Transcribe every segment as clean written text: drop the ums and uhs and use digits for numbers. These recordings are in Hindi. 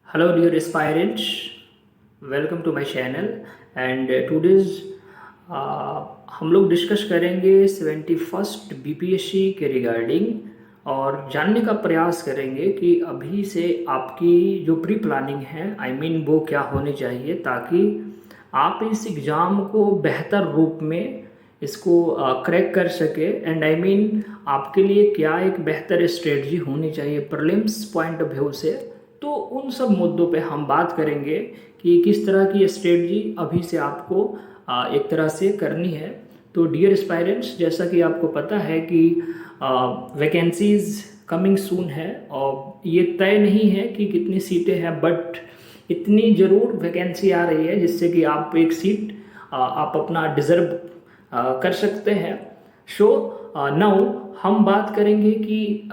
Hello, dear aspirants. Welcome to my channel. And today's हम लोग डिस्कस करेंगे 71st बीपीएससी के रिगार्डिंग और जानने का प्रयास करेंगे कि अभी से आपकी जो प्री प्लानिंग है वो क्या होनी चाहिए ताकि आप इस एग्ज़ाम को बेहतर रूप में इसको क्रैक कर सके। एंड आपके लिए क्या एक बेहतर स्ट्रेटजी होनी चाहिए प्रीलिम्स पॉइंट ऑफ व्यू से। तो उन सब मुद्दों पे हम बात करेंगे कि किस तरह की स्ट्रेटजी अभी से आपको एक तरह से करनी है। तो डियर एस्पायरेंट्स, जैसा कि आपको पता है कि वैकेंसीज कमिंग सून है और ये तय नहीं है कि कितनी सीटें हैं, बट इतनी ज़रूर वैकेंसी आ रही है जिससे कि आप एक सीट आप अपना डिज़र्व कर सकते हैं। सो नाउ हम बात करेंगे कि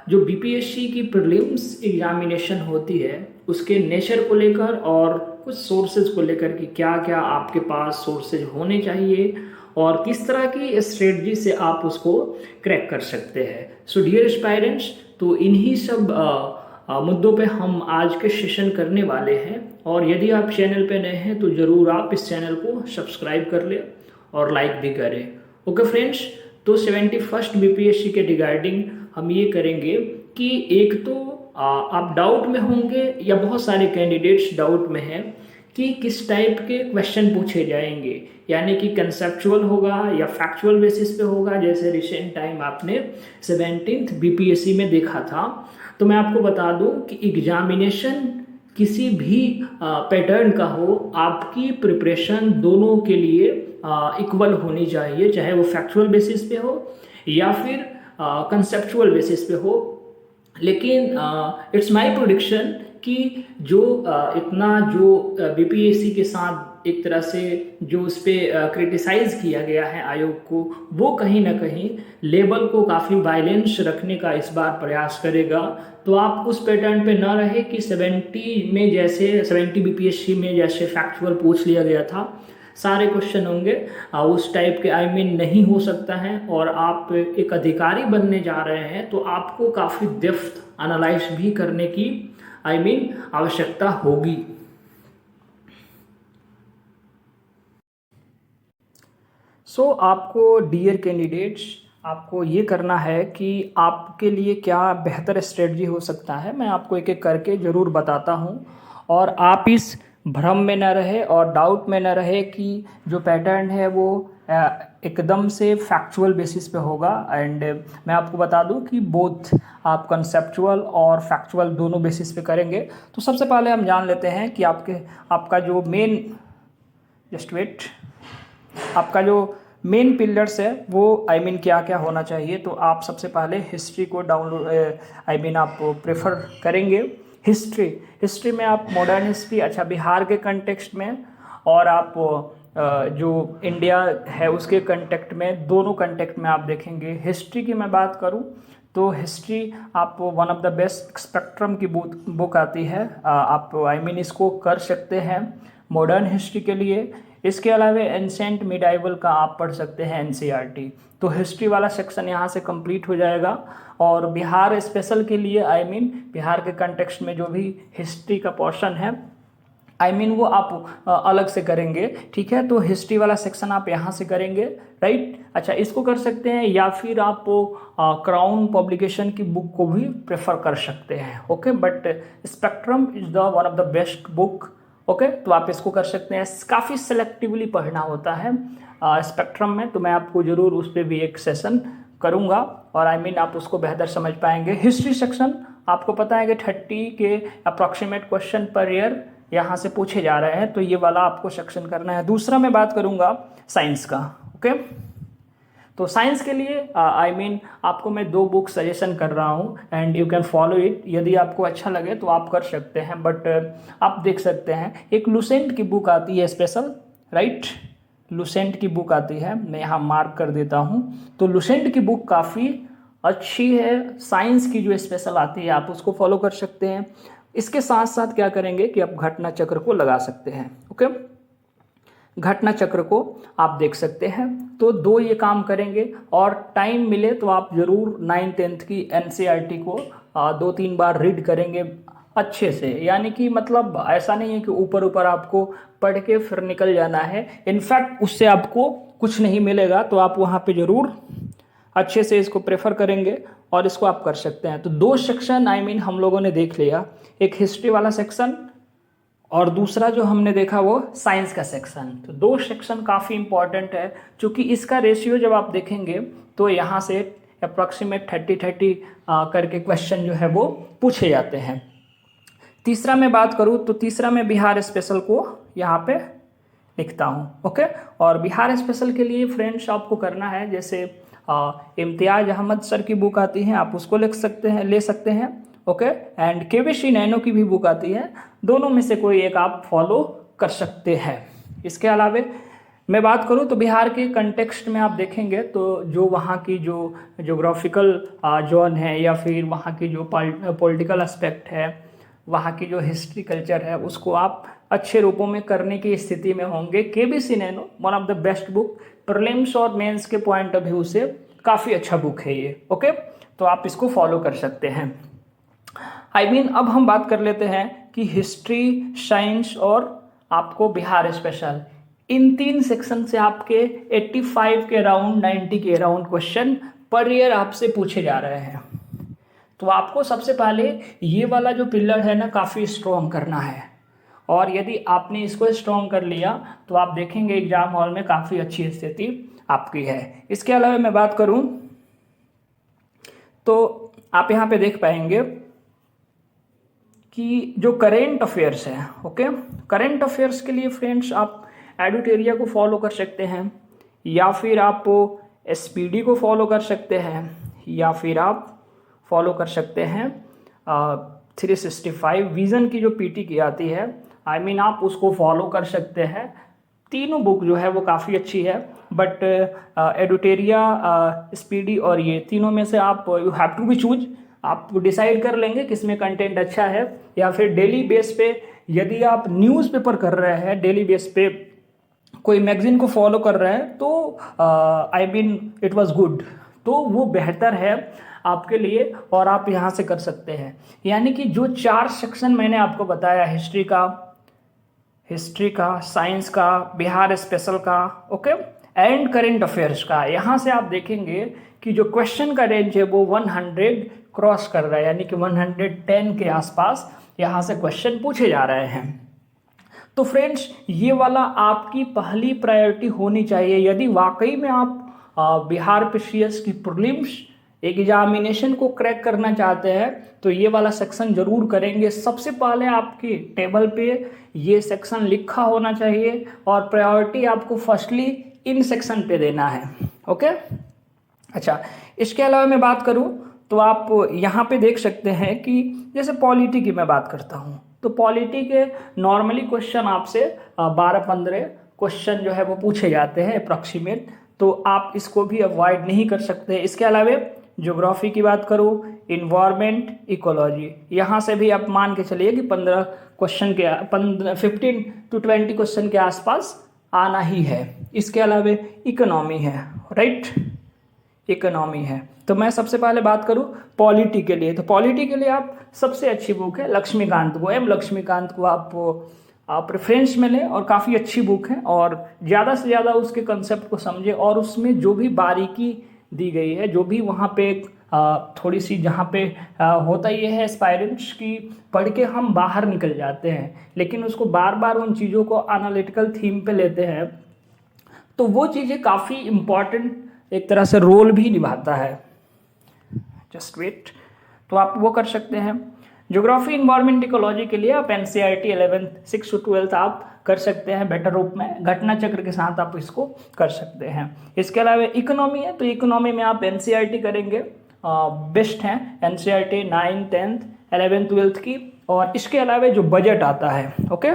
जो बीपीएससी की प्रीलिम्स एग्जामिनेशन होती है उसके नेचर को लेकर और कुछ सोर्सेज को लेकर कि क्या क्या आपके पास सोर्सेज होने चाहिए और किस तरह की स्ट्रेटजी से आप उसको क्रैक कर सकते हैं। सो डियर एस्पायरेंट्स, तो इन्हीं सब मुद्दों पे हम आज के सेशन करने वाले हैं। और यदि आप चैनल पे नए हैं तो ज़रूर आप इस चैनल को सब्सक्राइब कर लें और लाइक भी करें। ओके फ्रेंड्स, तो 71st बीपीएससी के रिगार्डिंग हम ये करेंगे कि एक तो आप डाउट में होंगे या बहुत सारे कैंडिडेट्स डाउट में हैं कि किस टाइप के क्वेश्चन पूछे जाएंगे, यानी कि कंसेप्चुअल होगा या फैक्चुअल बेसिस पे होगा, जैसे रिसेंट टाइम आपने 17th बीपीएससी में देखा था। तो मैं आपको बता दूं कि एग्जामिनेशन किसी भी पैटर्न का हो, आपकी प्रिपरेशन दोनों के लिए इक्वल होनी चाहिए, चाहे वो फैक्चुअल बेसिस पे हो या फिर कंसेप्चुअल बेसिस पे हो। लेकिन इट्स माय प्रेडिक्शन कि जो इतना जो बीपीएससी के साथ एक तरह से जो उस पर क्रिटिसाइज़ किया गया है आयोग को, वो कहीं ना कहीं लेवल को काफ़ी बैलेंस रखने का इस बार प्रयास करेगा। तो आप उस पैटर्न पे ना रहे कि 70 बीपीएससी में जैसे फैक्चुअल पूछ लिया गया था सारे क्वेश्चन होंगे, उस टाइप के नहीं हो सकता है। और आप एक अधिकारी बनने जा रहे हैं तो आपको काफ़ी डेप्थ एनालाइज भी करने की आवश्यकता होगी। सो आपको डियर कैंडिडेट्स, आपको ये करना है कि आपके लिए क्या बेहतर स्ट्रेटजी हो सकता है, मैं आपको एक एक करके ज़रूर बताता हूँ। और आप इस भ्रम में न रहे और डाउट में न रहे कि जो पैटर्न है वो एकदम से फैक्चुअल बेसिस पे होगा। एंड मैं आपको बता दूं कि बोथ आप कंसेप्चुअल और फैक्चुअल दोनों बेसिस पे करेंगे। तो सबसे पहले हम जान लेते हैं कि आपका जो मेन जस्ट वेट आपका जो मेन पिलर्स है वो क्या क्या होना चाहिए। तो आप सबसे पहले हिस्ट्री को डाउनलोड आप प्रेफर करेंगे। हिस्ट्री में आप मॉडर्न हिस्ट्री, अच्छा बिहार के कंटेक्स्ट में, और आप जो इंडिया है उसके कंटेक्ट में, दोनों कंटेक्ट में आप देखेंगे। हिस्ट्री की मैं बात करूं तो हिस्ट्री आप one of the best spectrum की बुक आती है, आप इसको कर सकते हैं मॉडर्न हिस्ट्री के लिए। इसके अलावा एंसेंट मिडाइवल का आप पढ़ सकते हैं एनसीईआरटी। तो हिस्ट्री वाला सेक्शन यहाँ से कंप्लीट हो जाएगा। और बिहार स्पेशल के लिए बिहार के कंटेक्स्ट में जो भी हिस्ट्री का पोर्शन है वो आप अलग से करेंगे, ठीक है। तो हिस्ट्री वाला सेक्शन आप यहाँ से करेंगे, राइट। अच्छा, इसको कर सकते हैं या फिर आप क्राउन पब्लिकेशन की बुक को भी प्रेफर कर सकते हैं, okay. But spectrum is the one of the best book, okay. तो आप इसको कर सकते हैं। काफ़ी सेलेक्टिवली पढ़ना होता है स्पेक्ट्रम में, तो मैं आपको ज़रूर उस पर भी एक सेशन करूँगा और आप उसको बेहतर समझ पाएंगे। हिस्ट्री सेक्शन आपको पता है कि 30 के अप्रॉक्सीमेट क्वेश्चन पर ईयर यहाँ से पूछे जा रहे हैं, तो ये वाला आपको सेक्शन करना है। दूसरा मैं बात करूँगा साइंस का, ओके। तो साइंस के लिए आपको मैं 2 बुक सजेशन कर रहा हूँ and you can follow it. यदि आपको अच्छा लगे तो आप कर सकते हैं, बट आप देख सकते हैं एक लुसेंट की बुक आती है स्पेशल, राइट। लुसेंट की बुक आती है, मैं यहाँ मार्क कर देता हूँ। तो लुसेंट की बुक काफ़ी अच्छी है, साइंस की जो स्पेशल आती है आप उसको फॉलो कर सकते हैं। इसके साथ साथ क्या करेंगे कि आप घटना चक्र को लगा सकते हैं, ओके। घटना चक्र को आप देख सकते हैं। तो 2 ये काम करेंगे और टाइम मिले तो आप ज़रूर 9th 10th की एनसीईआरटी को 2-3 बार रीड करेंगे अच्छे से, यानी कि मतलब ऐसा नहीं है कि ऊपर ऊपर आपको पढ़ के फिर निकल जाना है, इनफैक्ट उससे आपको कुछ नहीं मिलेगा। तो आप वहाँ पे ज़रूर अच्छे से इसको प्रेफर करेंगे और इसको आप कर सकते हैं। तो दो सेक्शन हम लोगों ने देख लिया, एक हिस्ट्री वाला सेक्शन और दूसरा जो हमने देखा वो साइंस का सेक्शन। तो दो सेक्शन काफ़ी इंपॉर्टेंट है, क्योंकि इसका रेशियो जब आप देखेंगे तो यहाँ से अप्रॉक्सीमेट 30-30 करके क्वेश्चन जो है वो पूछे जाते हैं। तीसरा मैं बात करूँ तो तीसरा मैं बिहार स्पेशल को यहाँ पे लिखता हूँ, ओके। और बिहार स्पेशल के लिए फ्रेंड्स आपको करना है, जैसे इम्तियाज अहमद सर की बुक आती है, आप उसको ले सकते हैं, ओके। एंड केवीसी नैनो की भी बुक आती है, दोनों में से कोई एक आप फॉलो कर सकते हैं। इसके अलावा मैं बात करूं तो बिहार के कंटेक्स्ट में आप देखेंगे तो जो वहाँ की जो जोग्राफिकल जोन है या फिर वहाँ की जो पॉलिटिकल एस्पेक्ट है, वहाँ की जो हिस्ट्री कल्चर है, उसको आप अच्छे रूपों में करने की स्थिति में होंगे। KBC nano one of the best book, prelims और मेंस के पॉइंट ऑफ व्यू से काफ़ी अच्छा बुक है ये, ओके। तो आप इसको फॉलो कर सकते हैं। अब हम बात कर लेते हैं कि हिस्ट्री, साइंस और आपको बिहार स्पेशल, इन तीन सेक्शन से आपके 85 के अराउंड, 90 के अराउंड क्वेश्चन पर ईयर आपसे पूछे जा रहे हैं। तो आपको सबसे पहले ये वाला जो पिलर है ना काफ़ी स्ट्रॉन्ग करना है, और यदि आपने इसको स्ट्रॉन्ग कर लिया तो आप देखेंगे एग्जाम हॉल में काफ़ी अच्छी स्थिति आपकी है। इसके अलावा मैं बात करूं तो आप यहाँ पे देख पाएंगे कि जो करेंट अफेयर्स है, ओके, करेंट अफेयर्स के लिए फ्रेंड्स आप एडुटेरिया को फॉलो कर सकते हैं, या फिर आप एसपीडी को फॉलो कर सकते हैं, या फिर आप फॉलो कर सकते हैं 365 विजन की जो पीटी की आती है, आप उसको फॉलो कर सकते हैं। तीनों बुक जो है वो काफ़ी अच्छी है, बट एडुटेरिया, स्पीडी और ये तीनों में से आप you have to be choose, आप डिसाइड कर लेंगे किसमें कंटेंट अच्छा है। या फिर डेली बेस पे यदि आप न्यूज़पेपर कर रहे हैं, डेली बेस पे कोई मैगजीन को फॉलो कर रहे हैं, तो इट वाज गुड, तो वो बेहतर है आपके लिए और आप यहाँ से कर सकते हैं। यानी कि जो 4 सेक्शन मैंने आपको बताया, हिस्ट्री का, साइंस का, बिहार स्पेशल का, ओके, एंड करेंट अफेयर्स का, यहाँ से आप देखेंगे कि जो क्वेश्चन का रेंज है वो 100 क्रॉस कर रहा है, यानी कि 110 के आसपास यहाँ से क्वेश्चन पूछे जा रहे हैं। तो फ्रेंड्स ये वाला आपकी पहली प्रायोरिटी होनी चाहिए। यदि वाकई में आप बिहार पीसीएस की प्रीलिम्स एग्जामिनेशन को क्रैक करना चाहते हैं तो ये वाला सेक्शन जरूर करेंगे। सबसे पहले आपकी टेबल पे ये सेक्शन लिखा होना चाहिए और प्रायोरिटी आपको फर्स्टली इन सेक्शन पे देना है, ओके। अच्छा, इसके अलावा मैं बात करूं तो आप यहाँ पे देख सकते हैं कि जैसे पॉलिटी की मैं बात करता हूँ तो पॉलिटी के नॉर्मली क्वेश्चन आपसे 12-15 क्वेश्चन जो है वो पूछे जाते हैं अप्रॉक्सीमेट, तो आप इसको भी अवॉइड नहीं कर सकते। इसके अलावा ज्योग्राफी की बात करूँ, इन्वायरमेंट, इकोलॉजी, यहाँ से भी आप मान के चलिए कि 15 क्वेश्चन के 15 to 20 क्वेश्चन के आसपास आना ही है। इसके अलावा इकोनॉमी है, राइट, इकोनॉमी है। तो मैं सबसे पहले बात करूं पॉलिटी के लिए, तो पॉलिटी के लिए आप सबसे अच्छी बुक है लक्ष्मीकांत को, लक्ष्मीकांत को आप प्रेफरेंस में लें, और काफ़ी अच्छी बुक है, और ज़्यादा से ज़्यादा उसके कंसेप्ट को समझे, और उसमें जो भी बारीकी दी गई है, जो भी वहाँ पे थोड़ी सी जहाँ पे होता ये है एस्पायरेंट्स की पढ़ के हम बाहर निकल जाते हैं, लेकिन उसको बार बार उन चीज़ों को एनालिटिकल थीम पे लेते हैं, तो वो चीज़ें काफ़ी इम्पॉर्टेंट एक तरह से रोल भी निभाता है। जस्ट वेट, तो आप वो कर सकते हैं। ज्योग्राफी, इन्वायरमेंट, इकोलॉजी के लिए आप एनसीईआरटी 11th 6 to 12 आप कर सकते हैं बेटर रूप में, घटना चक्र के साथ आप इसको कर सकते हैं। इसके अलावा इकोनॉमी है, तो इकोनॉमी में आप एनसीईआरटी करेंगे, बेस्ट हैं NCERT 9th 10th 11th 12th की। और इसके अलावा जो बजट आता है, ओके,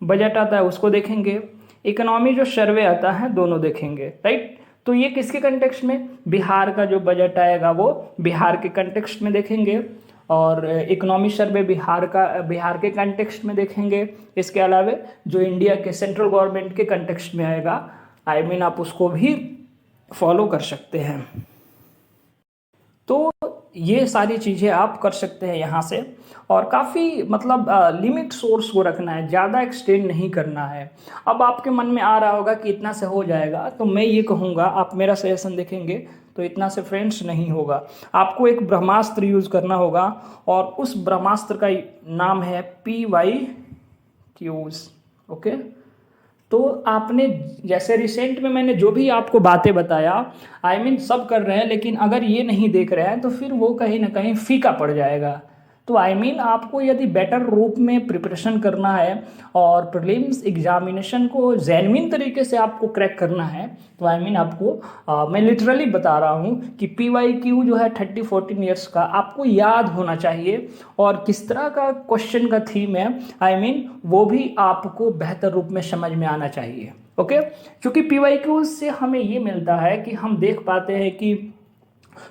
बजट आता है उसको देखेंगे, इकोनॉमी जो सर्वे आता है दोनों देखेंगे, राइट। तो ये किसके कंटेक्स्ट में, बिहार का जो बजट आएगा वो बिहार के कंटेक्स्ट में देखेंगे, और इकोनॉमी सर्वे बिहार के कंटेक्स्ट में देखेंगे। इसके अलावा जो इंडिया के सेंट्रल गवर्नमेंट के कंटेक्स्ट में आएगा, आप उसको भी फॉलो कर सकते हैं। तो ये सारी चीज़ें आप कर सकते हैं यहाँ से। और काफ़ी मतलब लिमिट सोर्स को रखना है, ज़्यादा एक्सटेंड नहीं करना है। अब आपके मन में आ रहा होगा कि इतना से हो जाएगा, तो मैं ये कहूँगा आप मेरा सजेशन देखेंगे तो इतना से फ्रेंड्स नहीं होगा। आपको एक ब्रह्मास्त्र यूज़ करना होगा और उस ब्रह्मास्त्र का नाम है PYQs। ओके, तो आपने जैसे रिसेंट में मैंने जो भी आपको बातें बताया, आई मीन सब कर रहे हैं, लेकिन अगर ये नहीं देख रहे हैं तो फिर वो कहीं ना कहीं फीका पड़ जाएगा। तो आई मीन आपको यदि बेटर रूप में प्रिपरेशन करना है और प्रीलिम्स एग्जामिनेशन को जेन्युइन तरीके से आपको क्रैक करना है, तो आई मीन आपको मैं लिटरली बता रहा हूँ कि PYQ जो है 30-14 ईयर्स का आपको याद होना चाहिए। और किस तरह का क्वेश्चन का थीम है, आई मीन वो भी आपको बेहतर रूप में समझ में आना चाहिए। ओके, क्योंकि PYQ से हमें ये मिलता है कि हम देख पाते हैं कि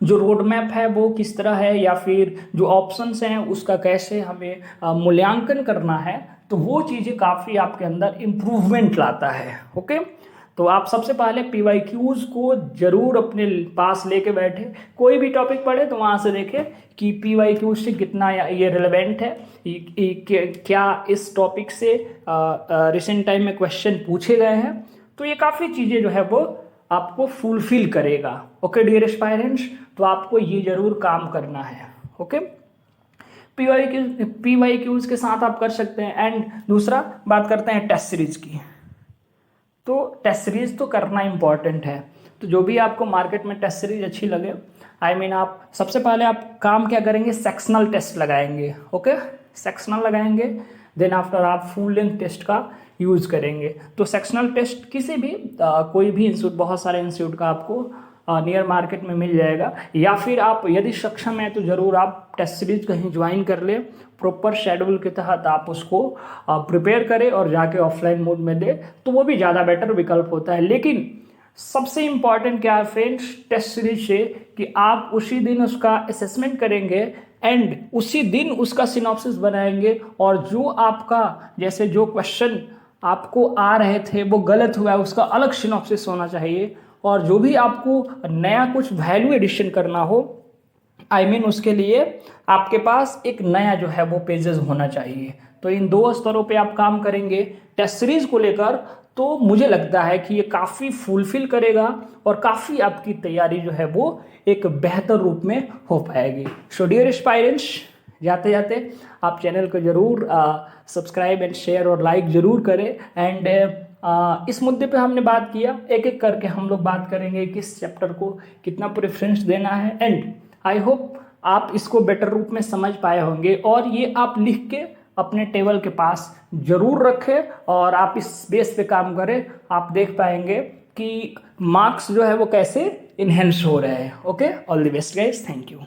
जो रोड मैप है वो किस तरह है, या फिर जो ऑप्शंस हैं उसका कैसे हमें मूल्यांकन करना है। तो वो चीज़ें काफ़ी आपके अंदर इम्प्रूवमेंट लाता है। ओके, तो आप सबसे पहले PYQs को जरूर अपने पास लेके बैठे, कोई भी टॉपिक पढ़े तो वहाँ से देखें कि PYQ से कितना ये रिलेवेंट है, क्या इस टॉपिक से रिसेंट टाइम में क्वेश्चन पूछे गए हैं। तो ये काफ़ी चीज़ें जो है वो आपको फुलफिल करेगा। ओके डियर एस्पायरेंट्स, तो आपको ये जरूर काम करना है। ओके, PYQs के साथ आप कर सकते हैं। एंड दूसरा बात करते हैं टेस्ट सीरीज की। तो टेस्ट सीरीज तो करना इंपॉर्टेंट है। तो जो भी आपको मार्केट में टेस्ट सीरीज अच्छी लगे, आई मीन आप सबसे पहले आप काम क्या करेंगे, सेक्शनल टेस्ट लगाएंगे। ओके, सेक्शनल लगाएंगे, देन आफ्टर आप फुल लेंथ टेस्ट का यूज़ करेंगे। तो सेक्शनल टेस्ट किसी भी कोई भी इंस्टीट्यूट, बहुत सारे इंस्टीट्यूट का आपको नियर मार्केट में मिल जाएगा। या फिर आप यदि सक्षम है तो ज़रूर आप टेस्ट सीरीज कहीं ज्वाइन कर ले, प्रॉपर शेड्यूल के तहत आप उसको प्रिपेयर करें और जाके ऑफलाइन मोड में दे, तो वो भी ज़्यादा बेटर विकल्प होता है। लेकिन सबसे इम्पॉर्टेंट क्या है फ्रेंड्स टेस्ट सीरीज से, कि आप उसी दिन उसका असेसमेंट करेंगे एंड उसी दिन उसका सिनॉप्सिस बनाएंगे। और जो आपका जैसे जो क्वेश्चन आपको आ रहे थे वो गलत हुआ है, उसका अलग सिनॉप्सिस होना चाहिए। और जो भी आपको नया कुछ वैल्यू एडिशन करना हो, आई मीन उसके लिए आपके पास एक नया जो है वो पेजेस होना चाहिए। तो इन दो स्तरों पे आप काम करेंगे टेस्ट सीरीज को लेकर, तो मुझे लगता है कि ये काफ़ी फुलफिल करेगा और काफ़ी आपकी तैयारी जो है वो एक बेहतर रूप में हो पाएगी। सो डियर एस्पायरेंट्स, जाते जाते आप चैनल को ज़रूर सब्सक्राइब एंड शेयर और लाइक ज़रूर करें। एंड इस मुद्दे पे हमने बात किया, एक एक करके हम लोग बात करेंगे किस चैप्टर को कितना प्रेफरेंस देना है। एंड आई होप आप इसको बेटर रूप में समझ पाए होंगे और ये आप लिख के अपने टेबल के पास जरूर रखें और आप इस बेस पे काम करें। आप देख पाएंगे कि मार्क्स जो है वो कैसे इन्हेंस हो रहे हैं। Okay, all the best guys, thank you.